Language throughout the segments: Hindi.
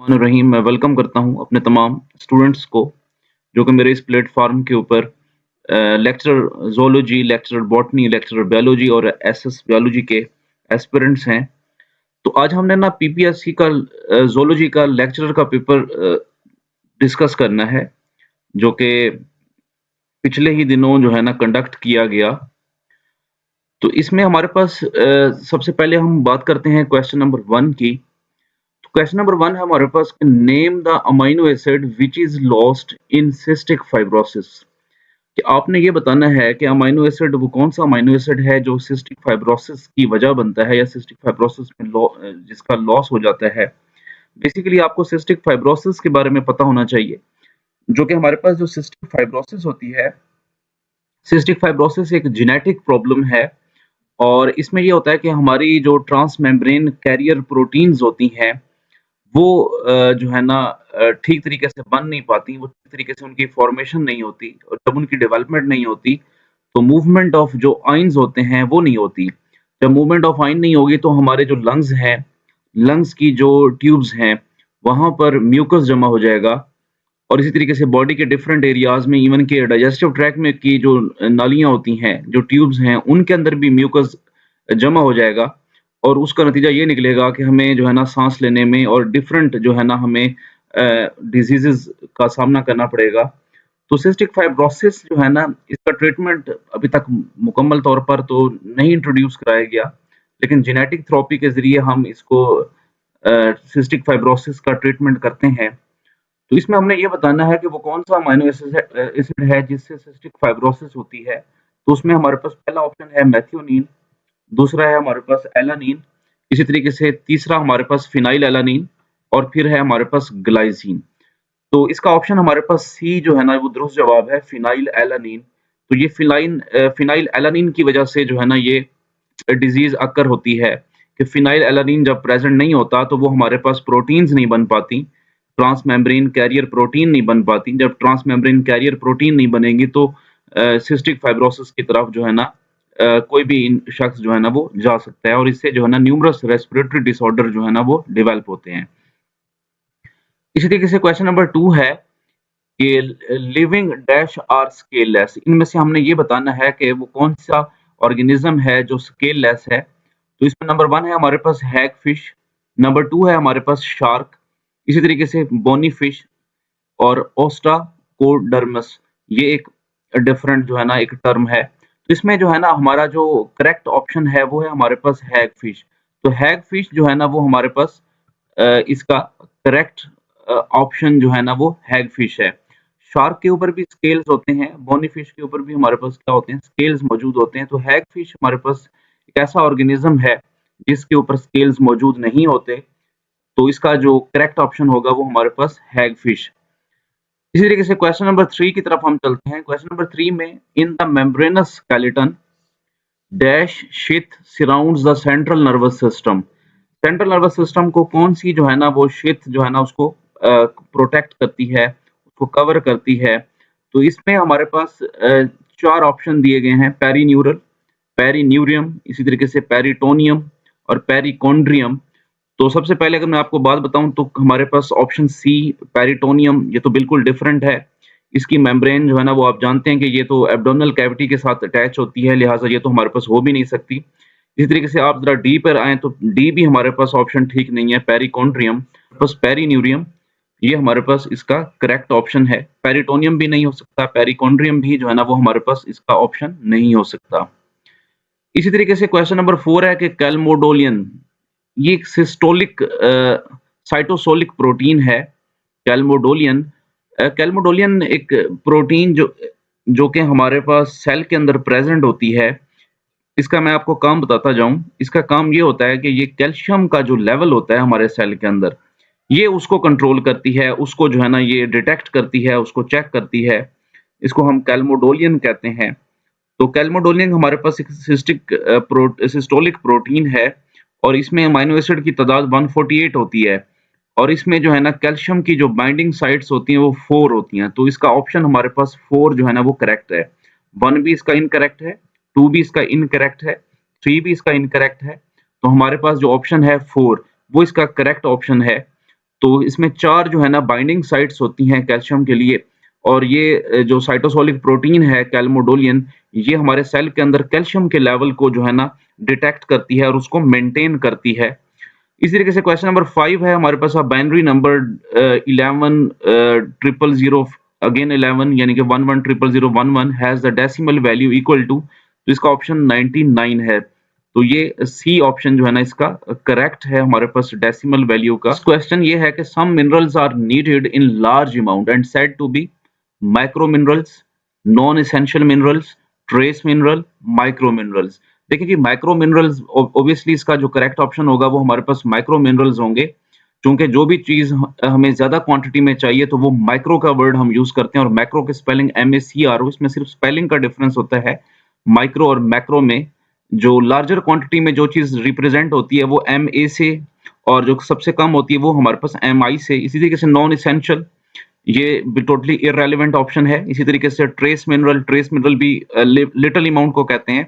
रहीम। मैं वेलकम करता हूँ अपने तमाम स्टूडेंट्स को जो कि मेरे इस प्लेटफॉर्म के ऊपर lecturer zoology, lecturer botany, lecturer biology और एसएस बायोलॉजी के एस्पिरेंट्स हैं। तो आज हमने ना पीपीएससी का ज़ूलॉजी का लेक्चरर का पेपर डिस्कस करना है, जो कि पिछले ही दिनों जो है ना कंडक्ट किया गया। तो इसमें हमारे पास सबसे पहले हम बात करते हैं क्वेश्चन नंबर 1 की। क्वेश्चन नंबर 1 है हमारे पास कि name the amino acid which is lost in cystic fibrosis. कि आपने ये बताना है कि अमीनो एसिड वो कौन सा अमीनो एसिड है जो सिस्टिक फाइब्रोसिस की वजह बनता है या सिस्टिक फाइब्रोसिस में जिसका लॉस हो जाता है। बेसिकली आपको सिस्टिक फाइब्रोसिस के बारे में पता होना चाहिए, जो कि हमारे पास जो सिस्टिक फाइब्रोसिस होती है, सिस्टिक फाइब्रोसिस एक जेनेटिक प्रॉब्लम है। और इसमें ये होता है कि हमारी जो ट्रांस मेम्ब्रेन कैरियर प्रोटीन्स होती हैं वो जो है ना ठीक तरीके से बन नहीं पाती, वो ठीक तरीके से उनकी फॉर्मेशन नहीं होती और जब उनकी डेवलपमेंट नहीं होती, तो मूवमेंट ऑफ जो आयन्स होते हैं वो नहीं होती। जब मूवमेंट ऑफ आयन नहीं होगी तो हमारे जो लंग्स हैं, लंग्स की जो ट्यूब्स हैं, वहाँ पर म्यूकस जमा हो जाएगा और इसी तरीके से बॉडी के डिफरेंट एरियाज़ में इवन के डाइजेस्टिव ट्रैक्ट में की जो नालियाँ होती हैं, जो ट्यूब्स हैं, उनके अंदर भी म्यूकस जमा हो जाएगा और उसका नतीजा ये निकलेगा कि हमें जो है ना साँस लेने में और डिफरेंट जो है ना हमें डिसीज़ेज़ का सामना करना पड़ेगा। तो सिस्टिक फाइब्रोसिस जो है ना, इसका ट्रीटमेंट अभी तक मुकम्मल तौर पर तो नहीं इंट्रोड्यूस कराया गया, लेकिन जेनेटिक थेरेपी के ज़रिए हम इसको सिस्टिक फाइब्रोसिस का ट्रीटमेंट करते हैं। तो इसमें हमने ये बताना है कि वो कौन-सा अमीनो एसिड है जिससे सिस्टिक फाइब्रोसिस होती है। तो उसमें हमारे पास पहला ऑप्शन है मेथियोनीन, दूसरा है हमारे पास एलानीन, इसी तरीके से तीसरा हमारे पास फिनाइलएलानीन और फिर है हमारे पास ग्लाइसिन। तो इसका ऑप्शन हमारे पास सी जो है ना वो दुरुस्त जवाब है, फिनाइलएलानीन। तो ये फिनाइलएलानीन की वजह से जो है ना ये डिज़ीज़ अकर होती है कि फिनाइलएलानीन जब प्रेज़ेंट नहीं होता तो वो हमारे पास प्रोटीन्स नहीं बन पाती, ट्रांस मेम्ब्रेन कैरियर प्रोटीन नहीं बन पाती। जब ट्रांस मेम्ब्रेन कैरियर प्रोटीन नहीं बनेगी तो सिस्टिक फाइब्रोसिस की तरफ जो है ना कोई भी शख्स जो है ना वो जा सकता है और इससे जो है ना न्यूमरस रेस्पिरेटरी डिसऑर्डर जो है ना वो डेवलप होते हैं। इसी तरीके से क्वेश्चन नंबर 2 है कि लिविंग डैश आर स्केललेस। इनमें से हमने ये बताना है कि वो कौन-सा ऑर्गेनिज़्म है जो स्केललेस है। तो इसमें नंबर 1 है हमारे पास हैग फिश, नंबर 2 है हमारे पास शार्क, इसी तरीके से बोनी फिश और ओस्ट्राकोडर्मस। ये एक डिफरेंट जो है ना एक टर्म है। तो इसमें जो है ना हमारा जो करेक्ट ऑप्शन है वो है हमारे पास हैग फिश। तो हैग फिश जो है ना वो हमारे पास इसका करेक्ट ऑप्शन जो है ना वो हैग फिश है। शार्क के ऊपर भी स्केल्स होते हैं, बोनी फिश के ऊपर भी हमारे पास क्या होते हैं, स्केल्स मौजूद होते हैं। तो हैग फिश हमारे पास एक ऐसा ऑर्गेनिज़्म है जिसके ऊपर स्केल्स मौजूद नहीं होते। तो इसका जो करेक्ट ऑप्शन होगा वो हमारे पास हैग फिश। इसी तरीके से क्वेश्चन नंबर 3 की तरफ हम चलते हैं। क्वेश्चन नंबर 3 में in the membranes skeleton dash sheath surrounds the central nervous system. Central nervous system को कौन सी जो है ना वो शीथ जो है ना उसको प्रोटेक्ट करती है, उसको कवर करती है। तो इसमें हमारे पास 4 ऑप्शन दिए गए हैं, पेरीन्यूरल, पेरीन्यूरियम, इसी तरीके से पेरिटोनियम और पेरिकोन्ड्रियम। तो सबसे पहले अगर मैं आपको बात बताऊँ तो हमारे पास ऑप्शन सी पेरिटोनियम, ये तो बिल्कुल डिफरेंट है। इसकी मेम्ब्रेन जो है ना वो आप जानते हैं कि ये तो एब्डोमिनल कैविटी के साथ अटैच होती है, लिहाज़ा ये तो हमारे पास हो भी नहीं सकती। इसी तरीके से आप ज़रा डी पर आएँ तो डी भी हमारे पास ऑप्शन ठीक नहीं है, पेरिकोन्ड्रियम, बस पेरिन्यूरियम, ये हमारे पास इसका करेक्ट ऑप्शन है। पेरिटोनियम भी नहीं हो सकता, पेरिकोन्ड्रियम भी जो है ना वो हमारे पास इसका ऑप्शन नहीं हो सकता। इसी तरीके से क्वेश्चन नंबर 4 है कि कैल्मोडोलियन, ये एक सिस्टोलिक साइटोसोलिक प्रोटीन है, कैल्मोडोलियन। कैल्मोडोलियन एक प्रोटीन जो कि हमारे पास सेल के अंदर प्रेज़ेंट होती है। इसका मैं आपको काम बताता जाऊँ। इसका काम ये होता है कि ये कैल्शियम का जो लेवल होता है हमारे सेल के अंदर, ये उसको कंट्रोल करती है, उसको जो है ना ये डिटेक्ट करती है, उसको चेक करती है। इसको हम कैल्मोडोलियन कहते हैं। तो कैल्मोडोलिन हमारे पास एक सिस्टोलिक प्रोटीन है और इसमें अमीनो एसिड की तादाद 148 होती है और इसमें जो है ना कैल्शियम की जो बाइंडिंग साइट्स होती हैं वो 4 होती हैं। तो इसका ऑप्शन हमारे पास 4 जो है ना वो करेक्ट है। 1 भी इसका इनकरेक्ट है, 2 भी इसका इनकरेक्ट है, 3 भी इसका इनकरेक्ट है। तो हमारे पास जो ऑप्शन है 4 वो इसका करेक्ट ऑप्शन है। तो इसमें 4 जो है ना बाइंडिंग साइट्स होती हैं कैल्शियम के लिए और ये जो साइटोसोलिक प्रोटीन है कैल्मोडोलियन, ये हमारे सेल के अंदर कैल्शियम के लेवल को जो है ना डिटेक्ट करती है और उसको मेंटेन करती है। इसी तरीके से क्वेश्चन नंबर 5 है हमारे पास बाइनरी नंबर 11 000 अगेन 11 यानी कि 11 000 011 has the decimal value equal to, तो इसका ऑप्शन 99 है। तो ये सी ऑप्शन जो है ना इसका करेक्ट है हमारे पास डेसिमल वैल्यू का। क्वेश्चन ये है कि some minerals are needed in large amount and said to be micro minerals, non essential minerals, trace mineral, micro minerals. देखिए जी माइक्रो मिनरल्स ऑब्वियसली इसका जो करेक्ट ऑप्शन होगा वो हमारे पास माइक्रो मिनरल्स होंगे, क्योंकि जो भी चीज़ हमें ज़्यादा क्वांटिटी में चाहिए तो वो माइक्रो का वर्ड हम यूज़ करते हैं और मैक्रो की स्पेलिंग MACRO, इसमें सिर्फ स्पेलिंग का डिफरेंस होता है माइक्रो और मैक्रो में। जो लार्जर क्वांटिटी में जो चीज़ रिप्रेजेंट होती है वो MA से और जो सबसे कम होती है वो हमारे पास MI से। इसी तरीके से नॉन एसेंशियल ये भी टोटली इररेलेवेंट ऑप्शन है। इसी तरीके से ट्रेस मिनरल भी लिटिल अमाउंट को कहते हैं।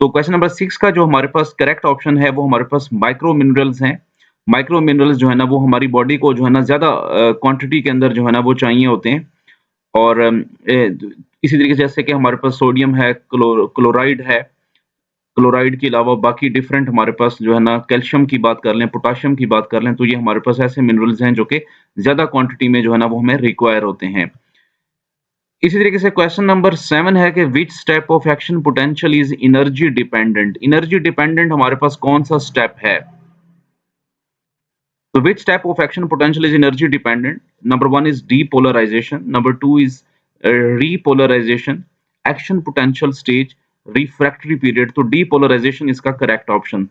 तो क्वेश्चन नंबर 6 का जो हमारे पास करेक्ट ऑप्शन है वो हमारे पास माइक्रो मिनरल्स हैं। माइक्रो मिनरल्स जो है ना वो हमारी बॉडी को जो है ना ज़्यादा क्वांटिटी के अंदर जो है ना वो चाहिए होते हैं और इसी तरीके से जैसे कि हमारे पास सोडियम है, क्लोराइड है, क्लोराइड के अलावा बाकी डिफरेंट हमारे पास जो है ना कैल्शियम की बात कर लें, पोटेशियम की बात कर लें, तो ये हमारे पास ऐसे मिनरल्स हैं जो कि ज़्यादा क्वांटिटी में जो है ना वो हमें रिक्वायर होते हैं। इसी तरीके से क्वेश्चन नंबर 7 है कि which step of action potential is energy dependent. Energy dependent हमारे पास कौन सा स्टेप है? So which type of action potential is energy dependent? Number 1 is depolarization. Number 2 is repolarization. Action potential stage, refractory period. तो depolarization इसका correct option.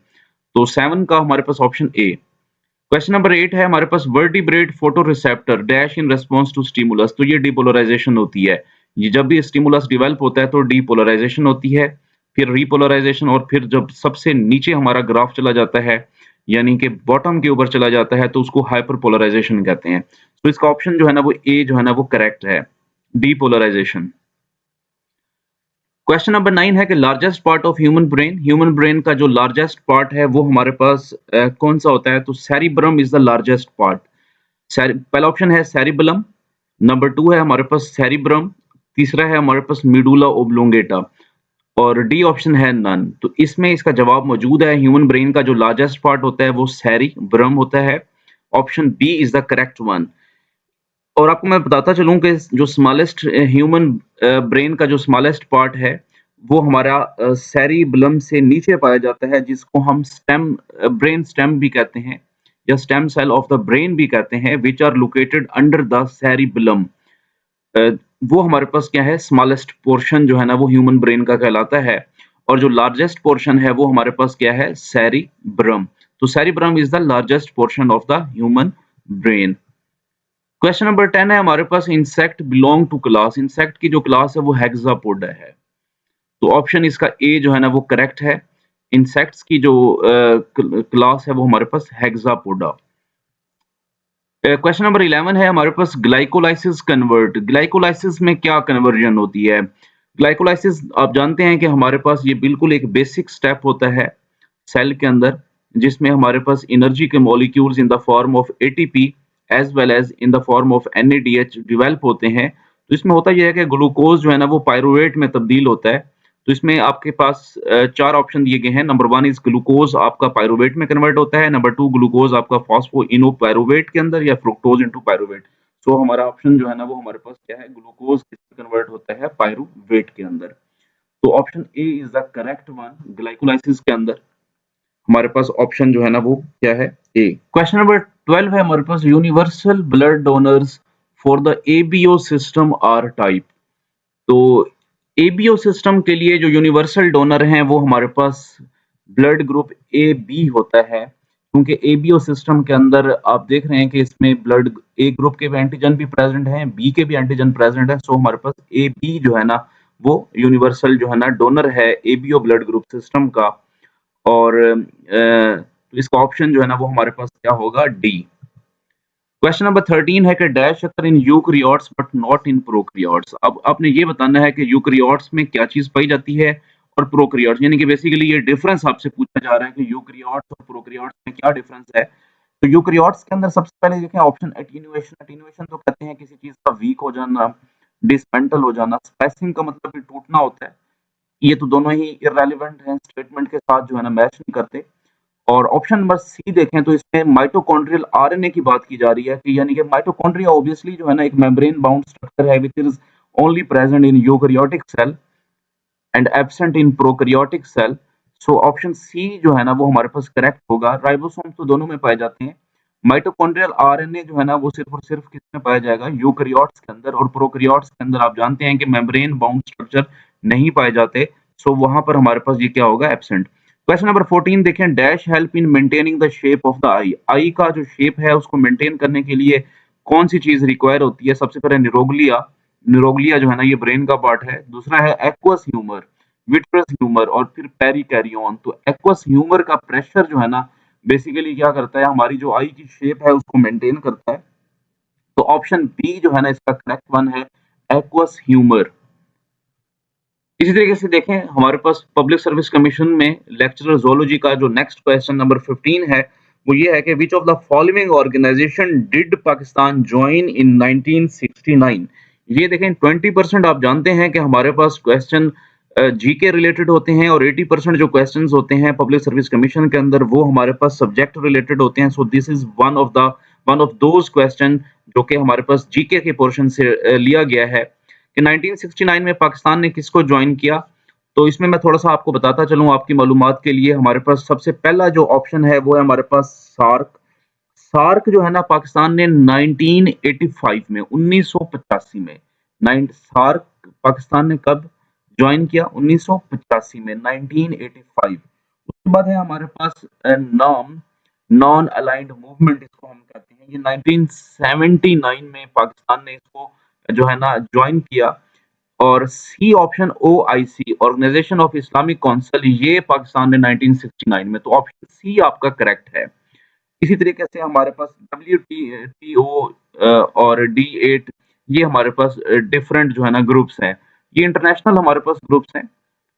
तो 7 का हमारे पास option A. क्वेश्चन नंबर 8 है हमारे पास vertebrate photoreceptor dash in response to stimulus. तो ये डिपोलराइजेशन होती है। ये जब भी स्टिमुलस डेवलप होता है तो डिपोलराइजेशन होती है, फिर रिपोलराइजेशन और फिर जब सबसे नीचे हमारा ग्राफ चला जाता है यानी कि बॉटम के ऊपर चला जाता है तो उसको हाइपरपोलराइजेशन कहते हैं। तो इसका ऑप्शन जो है ना वो ए जो है ना वो करेक्ट है, डिपोलराइजेशन। क्वेश्चन नंबर 9 है कि largest part of human brain का जो लार्जेस्ट पार्ट है वो हमारे पास कौन सा होता है? तो cerebrum is the largest part. पहला ऑप्शन है सेरिबलम, नंबर 2 है हमारे पास सेरिब्रम, तीसरा है हमारे पास मिडुला ओब्लोंगेटा और डी ऑप्शन है नन। तो इसमें इसका जवाब मौजूद है। ह्यूमन ब्रेन का जो लार्जेस्ट पार्ट होता है वो सेरिब्रम होता है। Option B is the correct one. और आपको मैं बताता चलूँ कि जो स्मॉलेस्ट ह्यूमन ब्रेन का जो स्मॉलेस्ट पार्ट है वो हमारा सेरिबलम से नीचे पाया जाता है, जिसको हम ब्रेन स्टेम भी कहते हैं या stem cell of the brain भी कहते हैं, which are located under the cerebellum. वो हमारे पास क्या है, स्मॉलेस्ट पोर्शन जो है ना वो ह्यूमन ब्रेन का कहलाता है और जो लार्जेस्ट पोर्शन है वो हमारे पास क्या है, सेरिब्रम। तो cerebrum is the largest portion of the human brain. Question number 10 है हमारे पास insect belong to class. Insect की जो क्लास है वो हेक्सापोडा है। तो ऑप्शन इसका ए जो है ना वो करेक्ट है। इंसेक्ट्स की जो क्लास है वो हमारे पास हेक्सापोडा। क्वेश्चन नंबर 11 है हमारे पास ग्लाइकोलाइसिस कन्वर्ट। ग्लाइकोलाइसिस में क्या कन्वर्जन होती है? ग्लाइकोलाइसिस आप जानते हैं कि हमारे पास ये बिल्कुल एक बेसिक स्टेप होता है सेल के अंदर, जिसमें हमारे पास एनर्जी के molecules in the form of ATP as well as in the form of NADH develop होते हैं। तो इसमें होता यह है कि ग्लूकोज जो है ना वो पायरुवेट में तब्दील होता है। तो इसमें आपके पास 4 ऑप्शन दिए गए हैं। नंबर 1 इज ग्लूकोज आपका पायरुवेट में कन्वर्ट होता है। नंबर 2 ग्लूकोज आपका फॉस्फोइनोपायरुवेट के अंदर या फ्रुक्टोज इनटू पायरुवेट। सो हमारा ऑप्शन जो है ना वो हमारे पास क्या है, ग्लूकोज कन्वर्ट होता है पायरुवेट के अंदर। तो option A is the correct one. Glycolysis के अंदर हमारे पास ऑप्शन जो है ना वो क्या है, ए। क्वेश्चन नंबर 12 है हमारे पास universal blood donors for the ABO system are type. तो ABO सिस्टम के लिए जो यूनिवर्सल डोनर हैं वो हमारे पास ब्लड ग्रुप AB होता है, क्योंकि ABO सिस्टम के अंदर आप देख रहे हैं कि इसमें ब्लड A ग्रुप के भी एंटीजन भी प्रेजेंट हैं, B के भी एंटीजन प्रेजेंट हैं। सो हमारे पास AB जो है ना वो यूनिवर्सल जो है ना डोनर है ABO ब्लड ग्रुप सिस्टम का। और तो इसका ऑप्शन जो है ना वो हमारे पास क्या होगा, डी। क्वेश्चन नंबर 13 है कि dash occur in eukaryotes but not in prokaryotes. अब आपने ये बताना है कि यूकरियोट्स में क्या चीज पाई जाती है और प्रोकरियोट्स, यानी कि बेसिकली ये डिफरेंस आपसे पूछा जा रहा है कि यूकरियोट्स और प्रोकरियोट्स में क्या डिफरेंस है। तो यूकैरियोट्स के अंदर सबसे पहले देखें ऑप्शन एटीन्यूएशन। एटीन्यूएशन तो कहते हैं किसी चीज का वीक हो जाना, डिसमेंटल हो जाना। स्पेसिंग का मतलब कि टूटना होता है। ये तो दोनों ही इररेलेवेंट हैं, स्टेटमेंट के साथ जो है ना मैच नहीं करते। और ऑप्शन नंबर सी देखें तो इसमें माइटोकॉन्ड्रियल आरएनए की बात की जा रही है कि यानी कि माइटोकॉन्ड्रिया ऑब्वियसली जो है ना एक मेम्ब्रेन बाउंड स्ट्रक्चर है which is only present in eukaryotic cell and absent in prokaryotic cell. So option C जो है ना वो हमारे पास करेक्ट होगा। राइबोसोम तो दोनों में पाए जाते हैं। माइटोकॉन्ड्रियल आरएनए जो है ना वो सिर्फ और सिर्फ किसमें पाया जाएगा, यूकैरियोट्स के अंदर। और प्रोकैरियोट्स के अंदर आप जानते हैं कि मेम्ब्रेन बाउंड स्ट्रक्चर नहीं पाए जाते। सो वहां पर हमारे पास ये क्या होगा, एब्सेंट। क्वेश्चन नंबर 14 देखें, dash help in maintaining the shape of the eye. Eye का जो शेप है उसको मेंटेन करने के लिए कौन सी चीज रिक्वायर होती है? सबसे पहले निरोगलिया। निरोगलिया जो है ना ये ब्रेन का पार्ट है। दूसरा है एक्वस ह्यूमर, विट्रस ह्यूमर और फिर पेरिकैरियन। तो एक्वस ह्यूमर का प्रेशर जो है ना बेसिकली क्या करता है, हमारी जो आई की शेप है उसको मेंटेन करता है। तो ऑप्शन बी जो है ना इसका करेक्ट वन है, एक्वस ह्यूमर। इसी तरीके से देखें हमारे पास पब्लिक सर्विस कमीशन में लेक्चरर ज़ूलॉजी का जो नेक्स्ट क्वेश्चन नंबर 15 है वो ये है कि which of the following organization did Pakistan join in 1969। ये देखें 20% आप जानते हैं कि हमारे पास क्वेश्चन जी के रिलेटेड होते हैं और 80% जो क्वेश्चंस होते हैं पब्लिक सर्विस कमीशन के अंदर वो हमारे पास सब्जेक्ट रिलेटेड होते हैं। So this is one of those question जो कि हमारे पास जीके के पोर्शन से लिया गया है कि 1969 में पाकिस्तान ने किसको ज्वाइन किया। तो इसमें मैं थोड़ा-सा आपको बताता चलूँ आपकी मालूमात के लिए। हमारे पास सबसे पहला जो ऑप्शन है वो है हमारे पास सार्क। सार्क जो है ना पाकिस्तान ने 1985 में 1985 में सार्क पाकिस्तान ने कब ज्वाइन किया? 1985 में 1985। उसके बाद है हमारे पास नॉम नॉन अलाइंड मूवमेंट इसको हम कहते हैं। ये 1979 में पाकिस्तान ने इसको जो है ना ज्वाइन किया। और C option OIC organization of Islamic council ये पाकिस्तान ने 1969 में। तो ऑप्शन सी आपका करेक्ट है। इसी तरीके से हमारे पास WTO और D8 ये हमारे पास डिफरेंट जो है ना ग्रुप्स हैं। ये इंटरनेशनल हमारे पास ग्रुप्स हैं,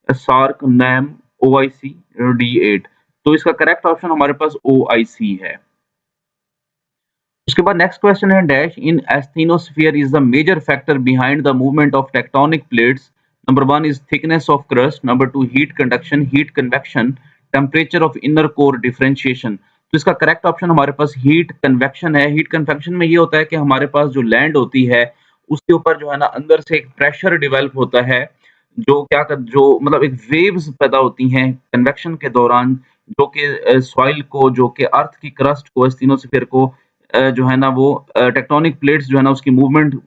सार्क, नैम, OIC, D8। तो इसका करेक्ट ऑप्शन हमारे पास OIC है। उसके बाद नेक्स्ट क्वेश्चन है, dash in asthenosphere is the major factor behind the movement of tectonic plates. Number 1 is thickness of crust, number 2 heat conduction, heat convection, temperature of inner core differentiation. तो इसका करेक्ट ऑप्शन हमारे पास हीट कन्वेक्शन है। हीट कन्वेक्शन में ये होता है कि हमारे पास जो लैंड होती है उसके ऊपर जो है ना अंदर से एक प्रेशर डेवलप होता है जो क्या कर जो मतलब एक वेव्स पैदा होती हैं कन्वेक्शन के दौरान, जो कि सॉइल को, जो कि अर्थ की क्रस्ट को, एस्थेनोस्फीयर को जो है ना वो टेक्टोनिक प्लेट्स जो है ना उसकी मूवमेंट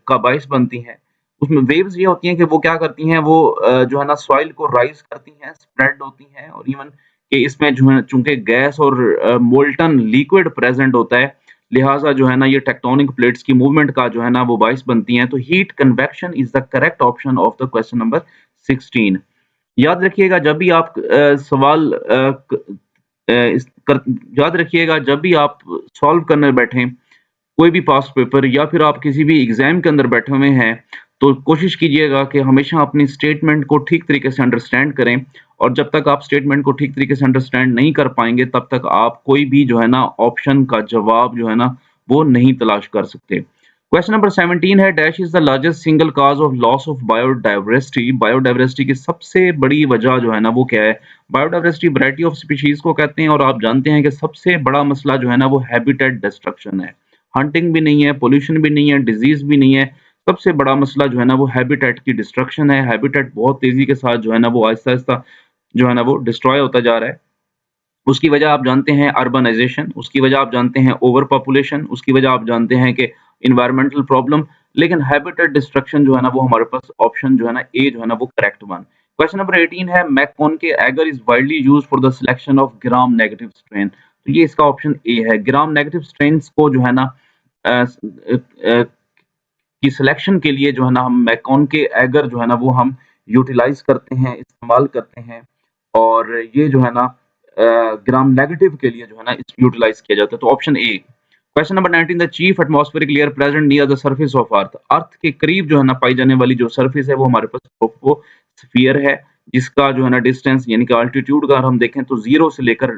का बाइस बनती हैं। उसमें वेव्स ये होती हैं कि वो क्या करती हैं, वो जो है ना सॉइल को राइज करती हैं, स्प्रेड होती हैं। और इवन कि इसमें जो है चूंकि गैस और मोल्टन लिक्विड प्रेजेंट होता है, लिहाजा जो है ना ये टेक्टोनिक प्लेट्स की मूवमेंट का जो है ना वो बाइस बनती हैं। तो heat convection is the correct option of the question number 16। याद रखिएगा जब भी आप सवाल याद रखिएगा जब भी आप सॉल्व करने बैठें कोई भी पास्ट पेपर या फिर आप किसी भी एग्जाम के अंदर बैठे हुए हैं, तो कोशिश कीजिएगा कि हमेशा अपनी स्टेटमेंट को ठीक तरीके से अंडरस्टैंड करें। और जब तक आप स्टेटमेंट को ठीक तरीके से अंडरस्टैंड नहीं कर पाएंगे तब तक आप कोई भी जो है ना ऑप्शन का जवाब जो है ना वो नहीं तलाश कर सकते। क्वेश्चन नंबर 17 है, dash is the largest single cause of loss of biodiversity. Biodiversity की सबसे बड़ी वजह जो है ना वो क्या है? बायोडाइवर्सिटी वैरायटी ऑफ स्पीशीज को कहते हैं और आप जानते हैं कि सबसे बड़ा मसला जो है ना वो हैबिटेट डिस्ट्रक्शन है। हंटिंग भी नहीं है, पोल्यूशन भी नहीं है, डिजीज भी नहीं है। सबसे बड़ा मसला जो है ना वो हैबिटेट की डिस्ट्रक्शन है। हैबिटेट बहुत तेजी के साथ जो है ना वो आहिस्ता-आहिस्ता जो है ना वो डिस्ट्रॉय होता जा रहा है। उसकी वजह आप जानते हैं अर्बनाइजेशन, उसकी वजह आप जानते हैं ओवर पॉपुलेशन, उसकी वजह आप जानते हैं कि एनवायरमेंटल प्रॉब्लम। लेकिन हैबिटेट डिस्ट्रक्शन जो है ना वो हमारे पास ऑप्शन जो है ना ए जो है ना वो करेक्ट वन। क्वेश्चन नंबर 18 है, MacConkey agar is widely used for the selection of gram negative strain. तो ये इसका ऑप्शन ए है। ग्राम नेगेटिव स्ट्रेन्स को जो है ना की सिलेक्शन के लिए जो है ना हम मैककॉनके एगर जो है ना वो हम यूटिलाइज करते हैं, इस्तेमाल करते हैं। और ये जो है ना ग्राम नेगेटिव के लिए जो है ना यूटिलाइज किया जाता है। तो option a. Question number 19, the chief atmospheric layer present near the surface of earth. Earth के करीब जो है ना पाई जाने वाली जो सरफेस है वो हमारे पास ट्रोपोस्फियर है। जिसका जो है ना डिस्टेंस यानी कि अल्टीट्यूड का अगर हम देखें तो 0 से लेकर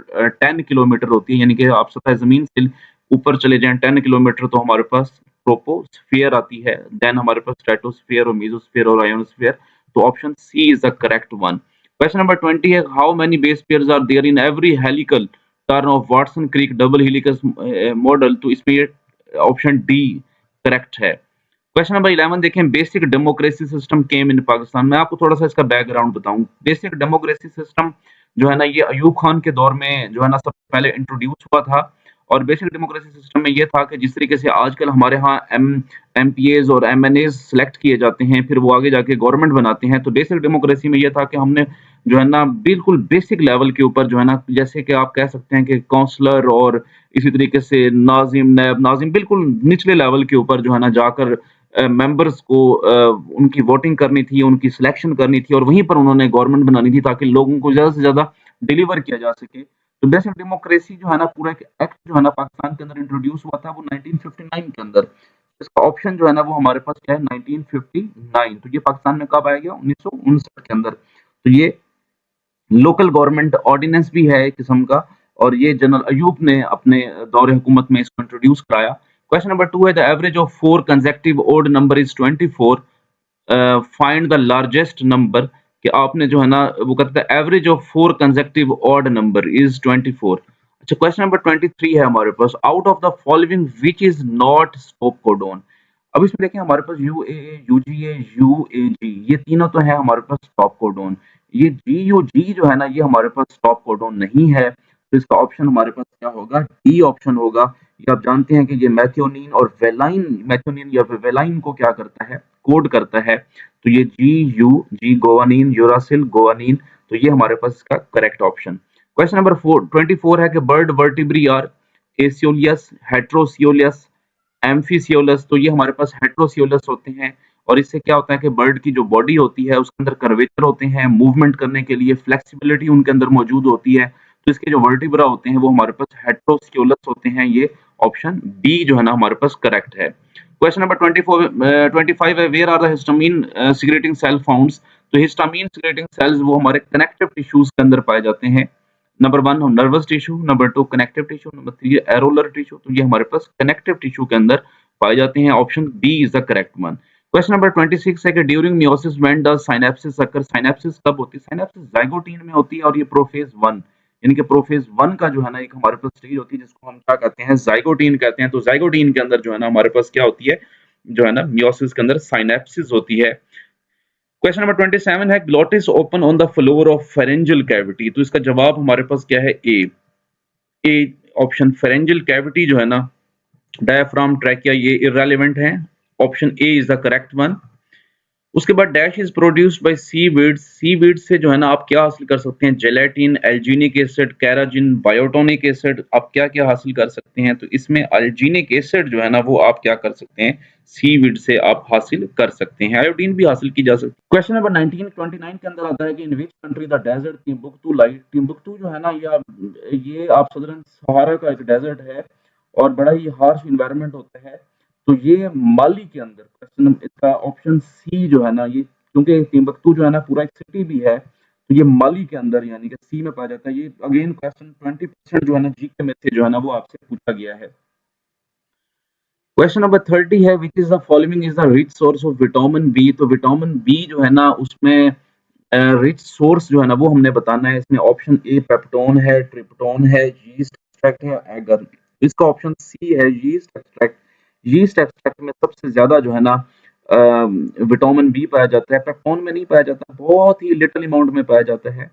10 किलोमीटर होती है, यानी कि आप सतह ज़मीन से ऊपर चले जाएँ 10 किलोमीटर तो हमारे पास ट्रोपोस्फियर आती है, देन हमारे पास स्ट्रेटोस्फियर और मेसोस्फियर और आयोनोस्फियर, तो option c is the correct one. Question number 20 है, how many base pairs are there in every helical turn of Watson Crick double helix model? तो इसमें ये ऑप्शन डी करेक्ट है। क्वेश्चन नंबर 11 देखें, basic democracy system came in Pakistan. मैं आपको थोड़ा सा इसका बैकग्राउंड बताऊं। बेसिक डेमोक्रेसी सिस्टम जो है ना ये अयूब खान के दौर में जो है ना सबसे पहले इंट्रोड्यूस हुआ था। और बेसिक डेमोक्रेसी सिस्टम में ये था कि जिस तरीके से आजकल हमारे यहाँ एमपीएज और एमएनएज सेलेक्ट किए जाते हैं, फिर वो आगे जाके गवर्नमेंट बनाते हैं, तो बेसिक डेमोक्रेसी में ये था कि हमने जो है ना बिल्कुल बेसिक लेवल के ऊपर जो है ना, जैसे कि आप कह सकते हैं कि काउंसलर और इसी तरीके से नाजिम, नायब नाजिम, बिल्कुल निचले लेवल के ऊपर जो है ना जाकर मेंबर्स को उनकी वोटिंग करनी थी, उनकी सिलेक्शन करनी थी और वहीं पर उन्होंने गवर्नमेंट बनानी थी ताकि लोगों को ज़्यादा से ज़्यादा डिलीवर किया जा सके। तो बेसिक डेमोक्रेसी जो है ना पूरा एक एक्ट जो है ना पाकिस्तान के अंदर इंट्रोड्यूस हुआ था वो 1959 के अंदर। इसका ऑप्शन जो है ना वो हमारे पास क्या है 1959। तो ये पाकिस्तान में कब आया गया? 1959 के अंदर। तो ये लोकल गवर्नमेंट ऑर्डिनेंस भी है एक किस्म का, और ये जनरल अयूब ने अपने दौर हुकूमत में इसको इंट्रोड्यूस कराया। क्वेश्चन नंबर 2 है, the average of 4 consecutive odd number is 24, find the largest number. कि आपने जो है ना वो कहता है average of 4 consecutive odd number is 24। अच्छा, क्वेश्चन नंबर 23 है हमारे पास, out of the following which is not stop codon. अब इसमें देखें हमारे पास यूएए, यूजीए, यूएजी, ये तीनों तो है हमारे पास स्टॉप कोडोन। ये जीयूजी जो है ना ये हमारे पास स्टॉप कोडोन नहीं है, तो इसका ऑप्शन हमारे पास क्या होगा? डी ऑप्शन होगा। ये आप जानते हैं कि ये मैथ्योनिन और वेलाइन, मैथ्योनिन या फिर वेलाइन को क्या करता है? कोड करता है। तो ये जी गोवानिन, यूरासिल, गोवानिन, तो ये हमारे पास इसका करेक्ट ऑप्शन। क्वेश्चन नंबर 24 है कि बर्ड वर्टिब्री आर एसियोलियस, हेट्रोसियोलियस, एम्फिसियोलस। तो ये हमारे पास हेट्रोसियोलस होते हैं, और इससे क्या होता है कि बर्ड की जो बॉडी होती है उसके अंदर कर्वेचर होते हैं, मूवमेंट करने के लिए फ्लेक्सिबिलिटी उनके अंदर मौजूद होती है। तो इसके जो वर्टिब्रा होते हैं वो हमारे पास हेट्रोसियोलस होते हैं। ये ऑप्शन डी जो है ना हमारे पास करेक्ट है। क्वेश्चन नंबर 25 है, where are the histamine secreting cell founds. तो हिस्टामीन सिक्रेटिंग सेल्स वो हमारे कनेक्टिव टिश्यूज के अंदर पाए जाते हैं। Number 1 nervous tissue, number 2 connective tissue, number 3 areolar tissue. तो ये हमारे पास कनेक्टिव टिश्यू के अंदर पाए जाते हैं। Option B is the correct one. Question number 26 है कि during meiosis when does synapsis occur. Synapsis कब होती है? सिनेप्सिस जाइगोटीन में होती है, और ये प्रोफेज 1 यानी कि प्रोफेज 1 का जो है ना एक हमारे पास स्टेज होती है जिसको हम क्या कहते हैं? जाइगोटीन कहते हैं। तो जाइगोटीन के अंदर जो है ना हमारे पास क्या होती है? जो है ना मियोसिस के अंदर सिनेप्सिस होती है। क्वेश्चन नंबर 27 है, glottis open on the floor of pharyngeal cavity. तो इसका जवाब हमारे पास क्या है? ए ऑप्शन फेरेंजियल कैविटी जो है ना डायफ्राम, ट्रैकिया, ये इररेलेवेंट है। Option A is the correct one. उसके बाद dash is produced by seaweeds. Seaweed से जो है ना आप क्या हासिल कर सकते हैं? जेलेटिन, एल्जीनिक एसिड, कैराजिन, बायोटोनिक एसिड, आप क्या क्या हासिल कर सकते हैं? तो इसमें अल्जीनिक एसिड जो है ना वो आप क्या कर सकते हैं? सीवीड से आप हासिल कर सकते हैं। आयोडीन भी हासिल की जा सकती है। क्वेश्चन नंबर 1929 के अंदर आता है कि इन विच कंट्री द डेजर्ट टिम्बुक्टू लाई। टिम्बुक्टू जो है ना ये आप सदरन सहारा का एक डेजर्ट है और बड़ा ही हार्श इन्वायरमेंट होता है। तो ये माली के अंदर, क्वेश्चन इसका ऑप्शन सी जो है ना, ये क्योंकि टिम्बकटू जो है ना पूरा एक सिटी भी है, तो ये माली के अंदर यानी कि सी में पाया जाता है। ये अगेन क्वेश्चन 20% जो है ना जीके में से जो है ना वो आपसे पूछा गया है। क्वेश्चन नंबर 30 है, which is the following is the rich source of vitamin B. तो विटामिन बी जो है ना उसमें रिच सोर्स जो है ना वो हमने बताना है। इसमें ऑप्शन ए पेप्टोन है, ट्रिप्टोन है, यीस्ट एक्सट्रैक्ट है, एगर। इसका ऑप्शन सी है यीस्ट एक्सट्रैक्ट। यीस्ट एक्सट्रैक्ट में सबसे ज्यादा जो है ना विटामिन बी पाया जाता है। पेप्टोन में नहीं पाया जाता, बहुत ही लिटिल अमाउंट में पाया जाता है।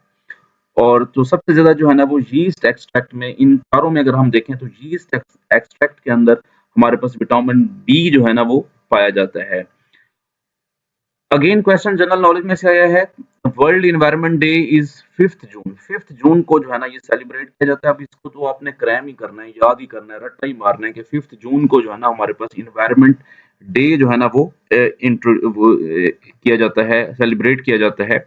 और तो सबसे ज्यादा जो है ना वो यीस्ट एक्सट्रैक्ट में, इन चारों में अगर हम देखें तो यीस्ट एक्सट्रैक्ट के अंदर हमारे पास विटामिन बी जो है ना वो पाया जाता है। अगेन क्वेश्चन जनरल नॉलेज में से आया है, वर्ल्ड इन्वायरमेंट डे इज 5 जून। 5 जून को जो है ना ये सेलिब्रेट किया जाता है। अब इसको तो आपने क्रैम ही करना है, याद ही करना है, रट्टा ही मारना है कि 5 जून को जो है ना हमारे पास इन्वायरमेंट डे जो है ना वो किया जाता है, सेलिब्रेट किया जाता है।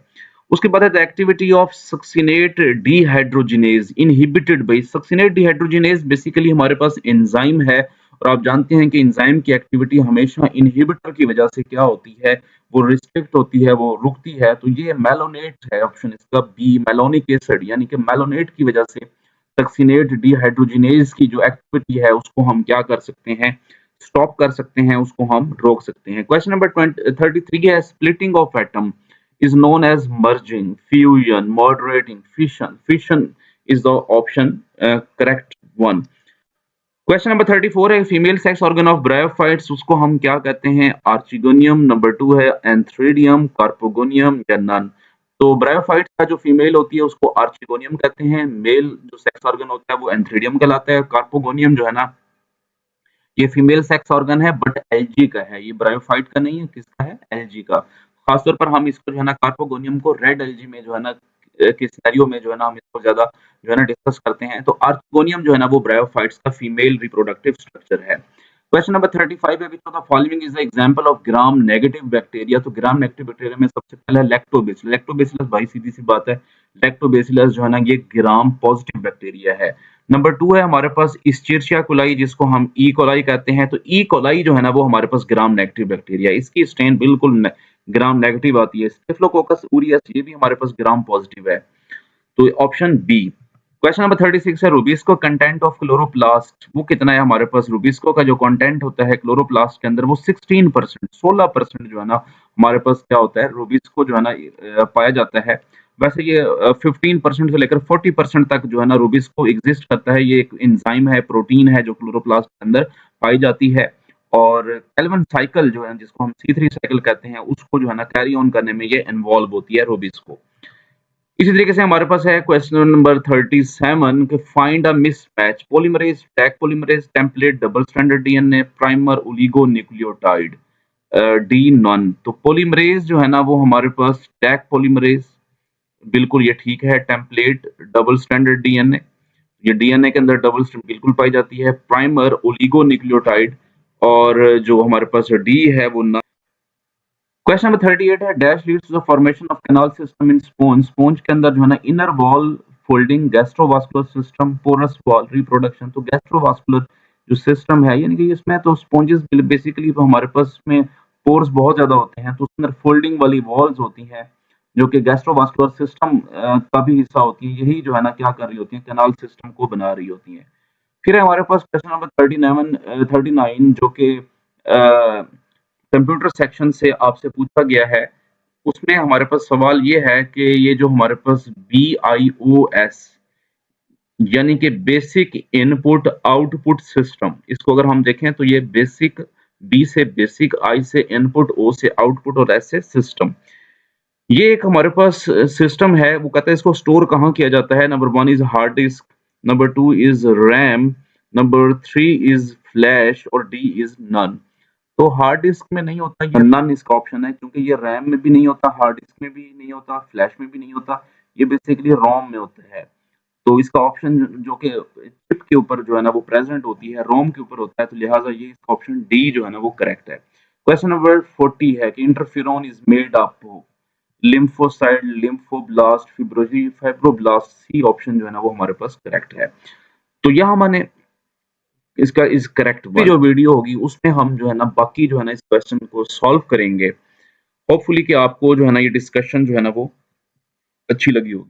उसके बाद है the activity of succinate dehydrogenase inhibited by. Succinate dehydrogenase basically हमारे पास एंजाइम है और आप जानते हैं कि एंजाइम की एक्टिविटी हमेशा इनहिबिटर की वजह से क्या होती है, वो रिस्ट्रिक्ट होती है, वो रुकती है। तो ये मेलोनेट है ऑप्शन इसका बी, मेलोनिक एसिड यानी कि मेलोनेट की वजह से सक्सिनेट डिहाइड्रोजिनेज की जो एक्टिविटी है उसको हम क्या कर सकते हैं, स्टॉप कर सकते हैं, उसको हम रोक सकते हैं। क्वेश्चन नंबर 33 है, splitting of atom is known as merging, fusion, moderating, fission. Fission is the option correct one. Question number 34 है, female sex organ of bryophytes उसको हम क्या कहते हैं, आर्चिगोनियम। नंबर 2 है एंथ्रेडियम, कार्पोगोनियम या नन। तो ब्रायोफाइट्स का जो फीमेल होती है उसको आर्चिगोनियम कहते हैं, मेल जो सेक्स ऑर्गन होता है वो एंथ्रेडियम कहलाता है। कार्पोगोनियम जो है ना ये फीमेल सेक्स ऑर्गन है बट एलजी का है, ये ब्रायोफाइट का नहीं है, किसका है, एलजी का। खासतौर पर हम इसको जो है ना कार्पोगोनियम को रेड एलजी में जो है ना के सिनेरियो में जो है ना हम इसको ज्यादा जो है ना डिस्कस करते हैं। तो आर्चिगोनियम जो है ना वो ब्रायोफाइट्स का फीमेल रिप्रोडक्टिव स्ट्रक्चर है। क्वेश्चन नंबर 35 है, विच of the following is the example of gram negative bacteria. तो ग्राम नेगेटिव बैक्टीरिया में सबसे पहला है लैक्टोबैसिलस। लैक्टोबैसिलस भाई सीधी सी बात है, लैक्टोबैसिलस जो है ना ये ग्राम पॉजिटिव बैक्टीरिया है। नंबर 2 है हमारे पास इस्चेरिशिया कोलाई जिसको हम ई कोलाई कहते हैं। तो ई कोलाई जो है ना वो हमारे पास ग्राम नेगेटिव बैक्टीरिया, इसकी स्ट्रेन बिल्कुल ग्राम नेगेटिव आती है। स्टेफिलोकोकस ऑरियस ये भी हमारे पास ग्राम पॉजिटिव है, तो ऑप्शन बी। क्वेश्चन नंबर 36 है, रूबिस्को कंटेंट ऑफ क्लोरोप्लास्ट वो कितना है हमारे पास। रूबिस्को का जो कंटेंट होता है क्लोरोप्लास्ट के अंदर वो 16%, 16% जो है ना हमारे पास क्या होता है, रूबिस्को जो है ना पाया जाता है। वैसे ये 15% से लेकर 40% तक जो है ना रूबिस्को एग्जिस्ट करता है। ये एक एंजाइम है, प्रोटीन है जो क्लोरोप्लास्ट के अंदर पाई जाती है। और केल्विन साइकिल जो है जिसको हम C3 साइकिल कहते हैं उसको जो है ना कैरी ऑन करने में ये इन्वॉल्व होती है रूबिस्को। इसी तरीके से हमारे पास है क्वेश्चन नंबर 37 कि find a mismatch polymerase, tag polymerase, template, double stranded DNA, primer, oligo nucleotide. D non. तो पॉलीमरेज जो है ना वो हमारे पास टैग पॉलीमरेज, बिल्कुल ये ठीक है। टेम्पलेट, डबल स्ट्रैंडेड डीएनए, ये डीएनए के अंदर डबल स्ट्रैंड बिल्कुल पाई जाती है। प्राइमर, ओलिगो न्यूक्लियोटाइड और जो हमारे पास डी है वो ना। क्वेश्चन नंबर 38 है, dash leads to the formation of canal system in sponge. Sponge के अंदर जो है ना inner wall folding, gastrovascular system, porous wall, reproduction. तो गैस्ट्रोवास्कुलर जो सिस्टम है यानी कि इसमें तो स्पॉन्जेस बेसिकली तो हमारे पास में पोर्स बहुत ज्यादा होते हैं, तो उसके अंदर फोल्डिंग वाली वॉल्स होती हैं जो कि गैस्ट्रोवास्कुलर सिस्टम का भी हिस्सा होती है। यही जो है ना क्या कर रही होती है, कैनाल सिस्टम को बना रही होती है। फिर है हमारे पास क्वेश्चन नंबर 39 जो कि कंप्यूटर सेक्शन से आपसे पूछा गया है। उसमें हमारे पास सवाल ये है कि ये जो हमारे पास BIOS यानी कि बेसिक इनपुट आउटपुट सिस्टम, इसको अगर हम देखें तो ये बेसिक, बी से बेसिक, आई से इनपुट, ओ से आउटपुट और एस से सिस्टम। ये एक हमारे पास सिस्टम है, वो कहता है इसको स्टोर कहाँ किया जाता है। Number 1 is hard disk, number 2 is RAM, number 3 is flash और डी इज नन। तो हार्ड डिस्क में नहीं होता, ये नन इसका ऑप्शन है क्योंकि ये रैम में भी नहीं होता, हार्ड डिस्क में भी नहीं होता, फ्लैश में भी नहीं होता, ये बेसिकली रोम में होता है। तो इसका ऑप्शन जो कि चिप के ऊपर जो है ना वो प्रेजेंट होती है, रोम के ऊपर होता है, तो लिहाजा ये इसका ऑप्शन डी जो है ना वो करेक्ट है। क्वेश्चन नंबर 40 है कि interferon is made up lymphocyte, lymphoblast, fibroblast. C option जो है ना वो हमारे पास करेक्ट है। तो यहाँ मैंने इसका इज करेक्ट वन। जो वीडियो होगी उसमें हम जो है ना बाकी जो है ना इस क्वेश्चन को सॉल्व करेंगे। होपफुली कि आपको जो है ना ये डिस्कशन जो है ना वो अच्छी लगी होगी।